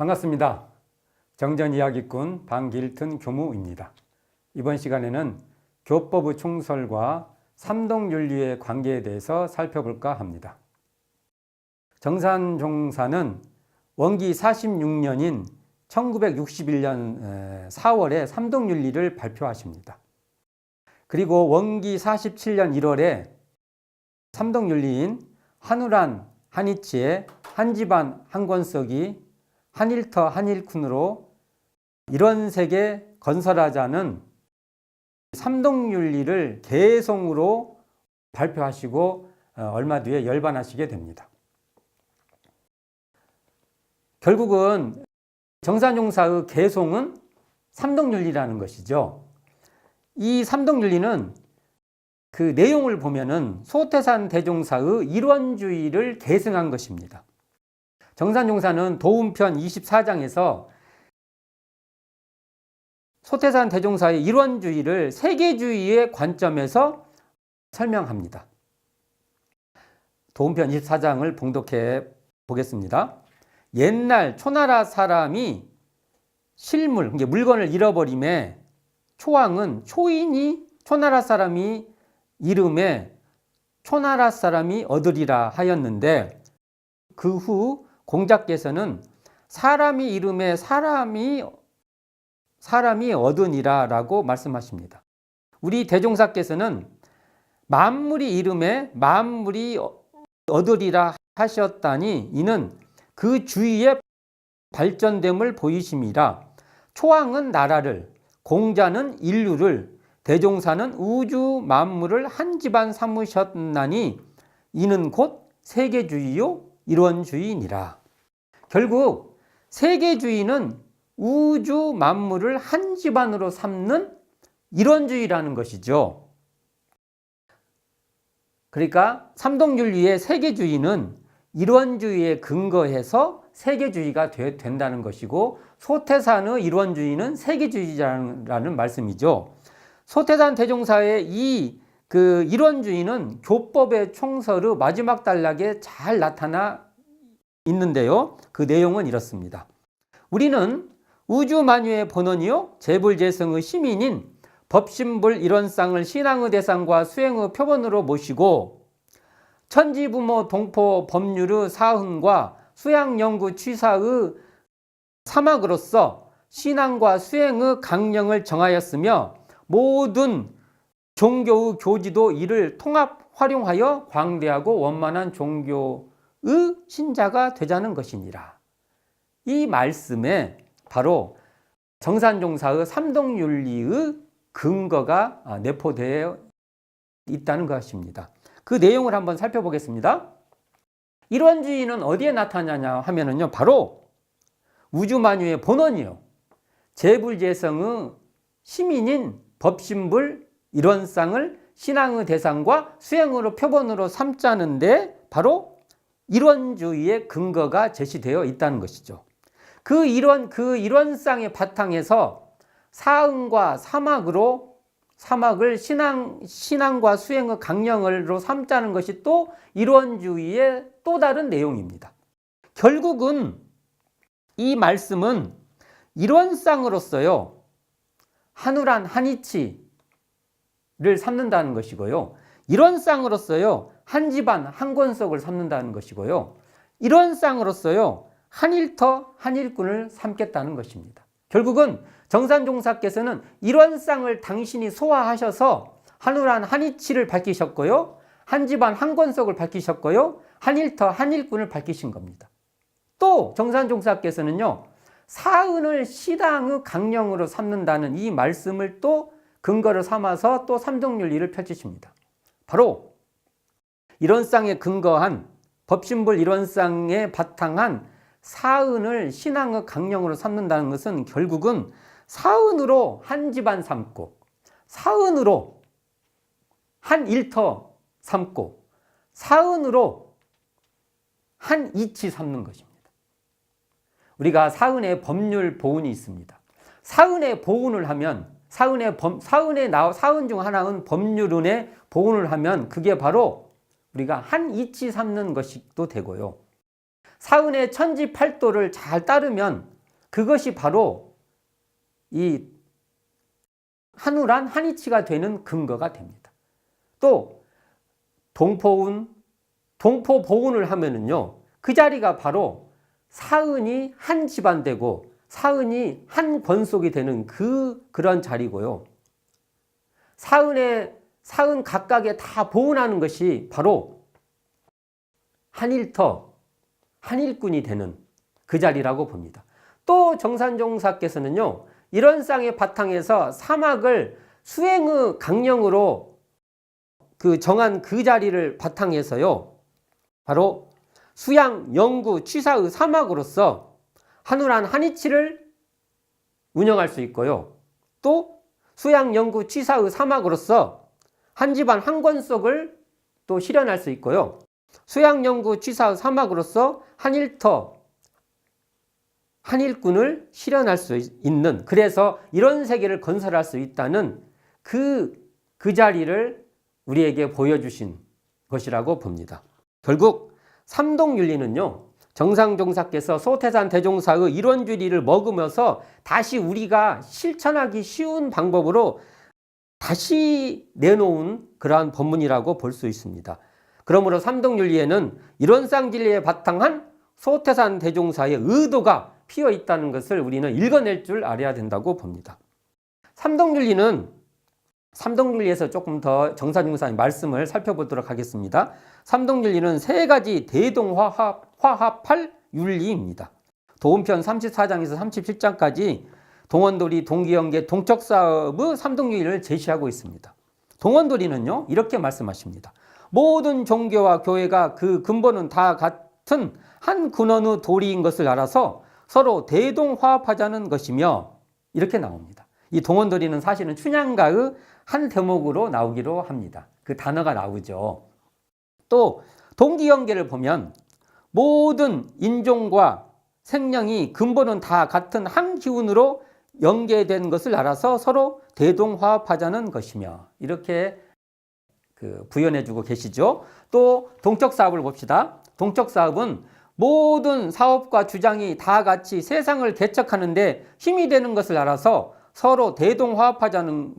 반갑습니다. 정전이야기꾼 방길튼 교무입니다. 이번 시간에는 교법의 총설과 삼동윤리의 관계에 대해서 살펴볼까 합니다. 정산종사는 원기 46년인 1961년 4월에 삼동윤리를 발표하십니다. 그리고 원기 47년 1월에 삼동윤리인 한우란, 한이치의 한집안, 한권석이 한일터, 한일쿤으로 일원세계 건설하자는 삼동윤리를 개송으로 발표하시고 얼마 뒤에 열반하시게 됩니다. 결국은 정산종사의 개송은 삼동윤리라는 것이죠. 이 삼동윤리는 그 내용을 보면은 소태산 대종사의 일원주의를 계승한 것입니다. 정산종사는 도움편 24장에서 소태산 대종사의 일원주의를 세계주의의 관점에서 설명합니다. 도움편 24장을 봉독해 보겠습니다. 옛날 초나라 사람이 실물, 물건을 잃어버림에 초왕은 초인이 초나라 사람이 이름에 초나라 사람이 얻으리라 하였는데 그 후 공자께서는 사람이 이름에 사람이 얻으니라 라고 말씀하십니다. 우리 대종사께서는 만물이 이름에 만물이 얻으리라 하셨다니 이는 그 주위에 발전됨을 보이심이라. 초왕은 나라를, 공자는 인류를, 대종사는 우주 만물을 한 집안 삼으셨나니 이는 곧 세계주의요 일원주의니라. 결국 세계주의는 우주 만물을 한 집안으로 삼는 일원주의라는 것이죠. 그러니까 삼동윤리의 세계주의는 일원주의에 근거해서 세계주의가 된다는 것이고 소태산의 일원주의는 세계주의라는 말씀이죠. 소태산 대종사의 이 일원주의는 교법의 총설의 마지막 단락에 잘 나타나 있는데요. 그 내용은 이렇습니다. 우리는 우주만유의 본원이요 재불재성의 시민인 법신불 일원상을 신앙의 대상과 수행의 표본으로 모시고 천지부모 동포 법률의 사흔과 수양연구 취사의 사막으로서 신앙과 수행의 강령을 정하였으며 모든 종교의 교지도 이를 통합 활용하여 광대하고 원만한 종교의 신자가 되자는 것이니라. 이 말씀에 바로 정산종사의 삼동윤리의 근거가 내포되어 있다는 것입니다. 그 내용을 한번 살펴보겠습니다. 일원주의는 어디에 나타나냐 하면은요, 바로 우주만유의 본원이요 재불재성의 시민인 법신불 일원상을 신앙의 대상과 수행으로 표본으로 삼자는데 바로 일원주의의 근거가 제시되어 있다는 것이죠. 그 일원상의 바탕에서 사흔과 사막을 신앙과 수행의 강령으로 삼자는 것이 또 일원주의의 또 다른 내용입니다. 결국은 이 말씀은 일원상으로서요 한우란 한이치를 삼는다는 것이고요. 일원상으로서요 한집안 한권석을 삼는다는 것이고요. 일원상으로서요 한일터 한일꾼을 삼겠다는 것입니다. 결국은 정산종사께서는 일원상을 당신이 소화하셔서 한우란 한이치를 밝히셨고요. 한집안 한권석을 밝히셨고요. 한일터 한일꾼을 밝히신 겁니다. 또 정산종사께서는요 사흔을 신앙의 강령으로 삼는다는 이 말씀을 또 근거를 삼아서 또 삼동윤리를 펼치십니다. 바로 일원상에 근거한 법신불 일원상에 바탕한 사흔을 신앙의 강령으로 삼는다는 것은 결국은 사흔으로 한 집안 삼고 사흔으로 한 일터 삼고 사흔으로 한 이치 삼는 것입니다. 우리가 사흔의 법률 보훈이 있습니다. 사흔의 보훈을 하면 사흔 중 하나는 법률은의 보훈을 하면 그게 바로 우리가 한 이치 삼는 것이 또 되고요. 사흔의 천지팔도를 잘 따르면 그것이 바로 이 한우란 한이치가 되는 근거가 됩니다. 또 동포운, 동포보운을 하면은요, 그 자리가 바로 사은이 한 집안 되고 사은이 한 권속이 되는 그런 자리고요. 사은 각각에 다 보은하는 것이 바로 한일터, 한일꾼이 되는 그 자리라고 봅니다. 또 정산종사께서는요, 이런 쌍의 바탕에서 사막을 수행의 강령으로 정한 그 자리를 바탕에서요, 바로 수양, 영구, 취사의 사막으로서 한우란 한이치를 운영할 수 있고요. 또 수양, 영구, 취사의 사막으로서 한 집안 한 권속을 또 실현할 수 있고요. 수양, 영구, 취사의 사막으로서 한일터, 한일꾼을 실현할 수 있는, 그래서 이런 세계를 건설할 수 있다는 그 자리를 우리에게 보여주신 것이라고 봅니다. 결국 삼동윤리는요, 정상종사께서 소태산 대종사의 이론주의를 먹으면서 다시 우리가 실천하기 쉬운 방법으로 다시 내놓은 그러한 법문이라고 볼 수 있습니다. 그러므로 삼동윤리에는 이론상진리에 바탕한 소태산 대종사의 의도가 피어 있다는 것을 우리는 읽어낼 줄 알아야 된다고 봅니다. 삼동윤리에서 조금 더 정산중사의 말씀을 살펴보도록 하겠습니다. 삼동윤리는 세 가지 대동화합할 윤리입니다. 도움편 34장에서 37장까지 동원도리, 동기연계, 동척사업의 삼동윤리를 제시하고 있습니다. 동원도리는요, 이렇게 말씀하십니다. 모든 종교와 교회가 그 근본은 다 같은 한 근원의 도리인 것을 알아서 서로 대동화합하자는 것이며, 이렇게 나옵니다. 이 동원도리는 사실은 춘향가의 한 대목으로 나오기로 합니다. 그 단어가 나오죠. 또 동기연계를 보면 모든 인종과 생명이 근본은 다 같은 한 기운으로 연계된 것을 알아서 서로 대동화합하자는 것이며, 이렇게 부연해주고 계시죠. 또 동척사업을 봅시다. 동척사업은 모든 사업과 주장이 다 같이 세상을 개척하는데 힘이 되는 것을 알아서 서로 대동화합하자는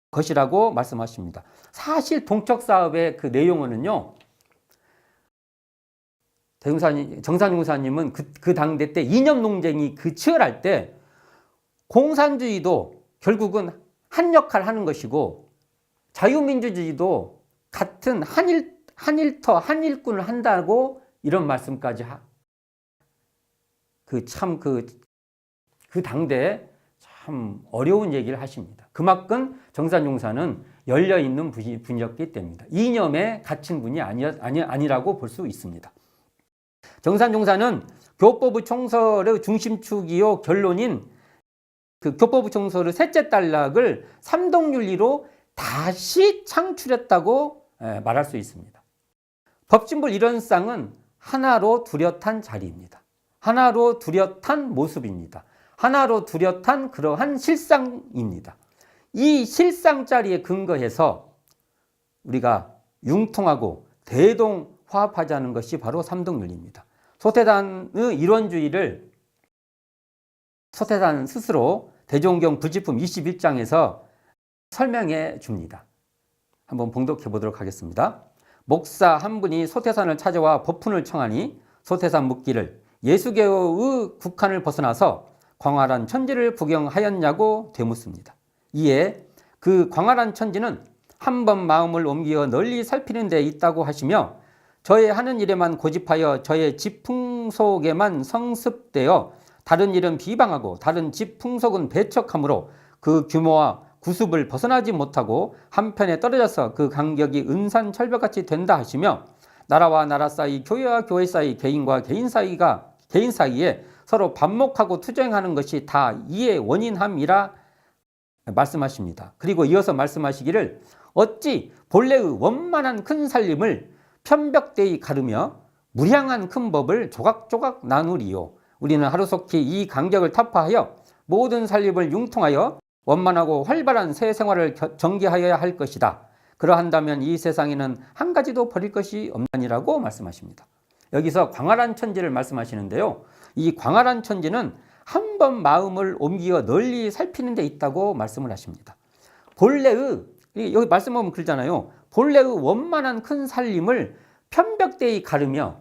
것이라고 말씀하십니다. 사실 동척사업의 그 내용은요, 정산용사님은 그 당대 때 이념 논쟁이 치열할 때 공산주의도 결국은 한 역할 하는 것이고, 자유민주주의도 같은 한일터, 한일꾼을 한다고 이런 말씀까지 그 당대에 참 어려운 얘기를 하십니다. 그만큼 정산용사는 열려있는 분이었기 때문입니다. 이념에 갇힌 분이 아니라고 볼 수 있습니다. 정산용사는 교법부 총설의 중심축이요 결론인 그 교법부 총설의 셋째 단락을 삼동윤리로 다시 창출했다고 말할 수 있습니다. 법진불 이론상은 하나로 뚜렷한 자리입니다. 하나로 뚜렷한 모습입니다. 하나로 뚜렷한 그러한 실상입니다. 이 실상 자리에 근거해서 우리가 융통하고 대동화합하자는 것이 바로 삼동윤리입니다. 소태단의 이론주의를 소태단 스스로 대종경 부지품 21장에서 설명해 줍니다. 한번 봉독해 보도록 하겠습니다. 목사 한 분이 소태산을 찾아와 법훈을 청하니 소태산 묻기를 예수계의 국한을 벗어나서 광활한 천지를 구경하였냐고 되묻습니다. 이에 그 광활한 천지는 한 번 마음을 옮겨 널리 살피는 데 있다고 하시며, 저의 하는 일에만 고집하여 저의 집 풍속에만 성습되어 다른 일은 비방하고 다른 집 풍속은 배척하므로 그 규모와 구습을 벗어나지 못하고 한편에 떨어져서 그 간격이 은산철벽같이 된다 하시며, 나라와 나라 사이, 교회와 교회 사이, 개인과 개인 사이에 서로 반목하고 투쟁하는 것이 다 이의 원인함이라 말씀하십니다. 그리고 이어서 말씀하시기를 어찌 본래의 원만한 큰 살림을 편벽되이 가르며 무량한 큰 법을 조각조각 나누리요. 우리는 하루속히 이 간격을 타파하여 모든 살림을 융통하여 원만하고 활발한 새 생활을 전개하여야 할 것이다. 그러한다면 이 세상에는 한 가지도 버릴 것이 없나니라고 말씀하십니다. 여기서 광활한 천지를 말씀하시는데요. 이 광활한 천지는 한번 마음을 옮겨 널리 살피는 데 있다고 말씀을 하십니다. 본래의, 여기 말씀 보면 그러잖아요. 본래의 원만한 큰 살림을 편벽되이 가르며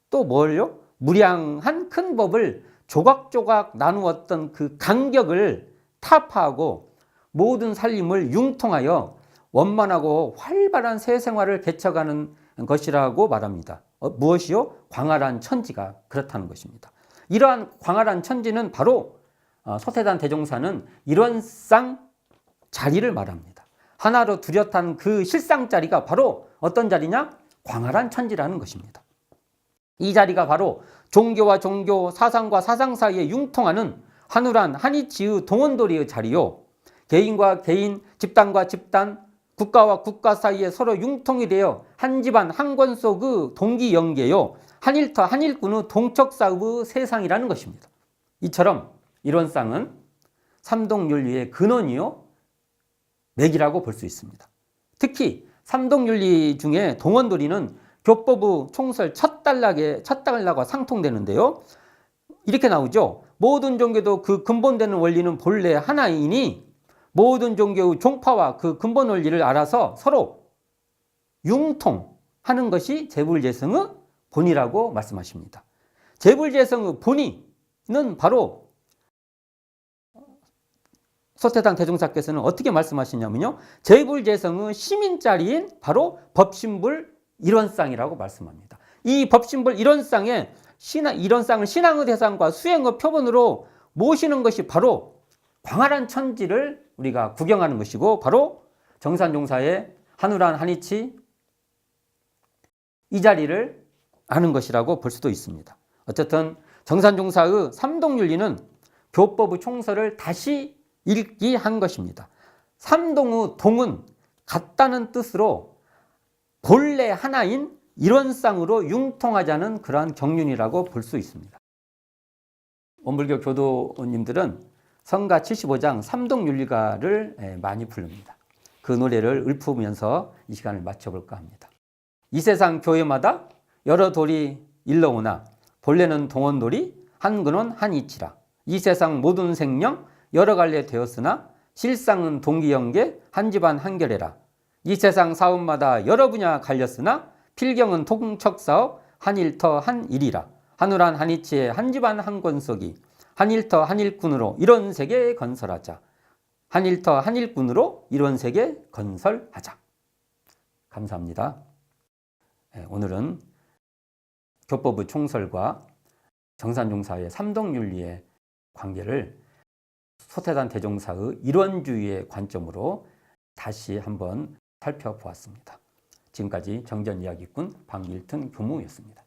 또 뭘요? 무량한 큰 법을 조각조각 나누었던 그 간격을 타파하고 모든 살림을 융통하여 원만하고 활발한 새 생활을 개척하는 것이라고 말합니다. 무엇이요? 광활한 천지가 그렇다는 것입니다. 이러한 광활한 천지는 바로 소태단 대종사는 이런 쌍 자리를 말합니다. 하나로 뚜렷한 그 실상 자리가 바로 어떤 자리냐? 광활한 천지라는 것입니다. 이 자리가 바로 종교와 종교, 사상과 사상 사이에 융통하는 한울한 한이치의 동원도리의 자리요. 개인과 개인, 집단과 집단, 국가와 국가 사이에 서로 융통이 되어 한 집안 한 권 속의 동기연계요. 한일터 한일꾼의 동척사의 세상이라는 것입니다. 이처럼 이런 쌍은 삼동윤리의 근원이요. 맥이라고 볼 수 있습니다. 특히 삼동윤리 중에 동원도리는 교법의 총설 첫 단락과 상통되는데요. 이렇게 나오죠. 모든 종교도 그 근본되는 원리는 본래 하나이니 모든 종교의 종파와 그 근본 원리를 알아서 서로 융통하는 것이 재불재성의 본이라고 말씀하십니다. 재불재성의 본의는 바로 소태단 대종사께서는 어떻게 말씀하시냐면요. 재불재성의 시민자리인 바로 법신불 일원상이라고 말씀합니다. 이 법신불 일원상에 이런 쌍을 신앙의 대상과 수행의 표본으로 모시는 것이 바로 광활한 천지를 우리가 구경하는 것이고 바로 정산종사의 한울한 한이치 이 자리를 아는 것이라고 볼 수도 있습니다. 어쨌든 정산종사의 삼동윤리는 교법의 총설을 다시 읽기 한 것입니다. 삼동의 동은 같다는 뜻으로 본래 하나인 일원상으로 융통하자는 그러한 경륜이라고 볼 수 있습니다. 원불교 교도님들은 성가 75장 삼동윤리가를 많이 부릅니다. 그 노래를 읊으면서 이 시간을 마쳐볼까 합니다. 이 세상 교회마다 여러 돌이 일러오나 본래는 동원돌이 한 근원 한 이치라. 이 세상 모든 생명 여러 갈래 되었으나 실상은 동기연계 한 집안 한결해라. 이 세상 사업마다 여러 분야 갈렸으나 필경은 통척사업 한일터 한일이라. 한울한 한이치의 한 집안 한 권속이 한일터 한일꾼으로 이런 세계 건설하자. 한일터 한일꾼으로 이런 세계 건설하자. 감사합니다. 오늘은 교법의 총설과 정산종사의 삼동윤리의 관계를 소태단 대종사의 일원주의의 관점으로 다시 한번 살펴보았습니다. 지금까지 정전이야기꾼 박일튼 교무였습니다.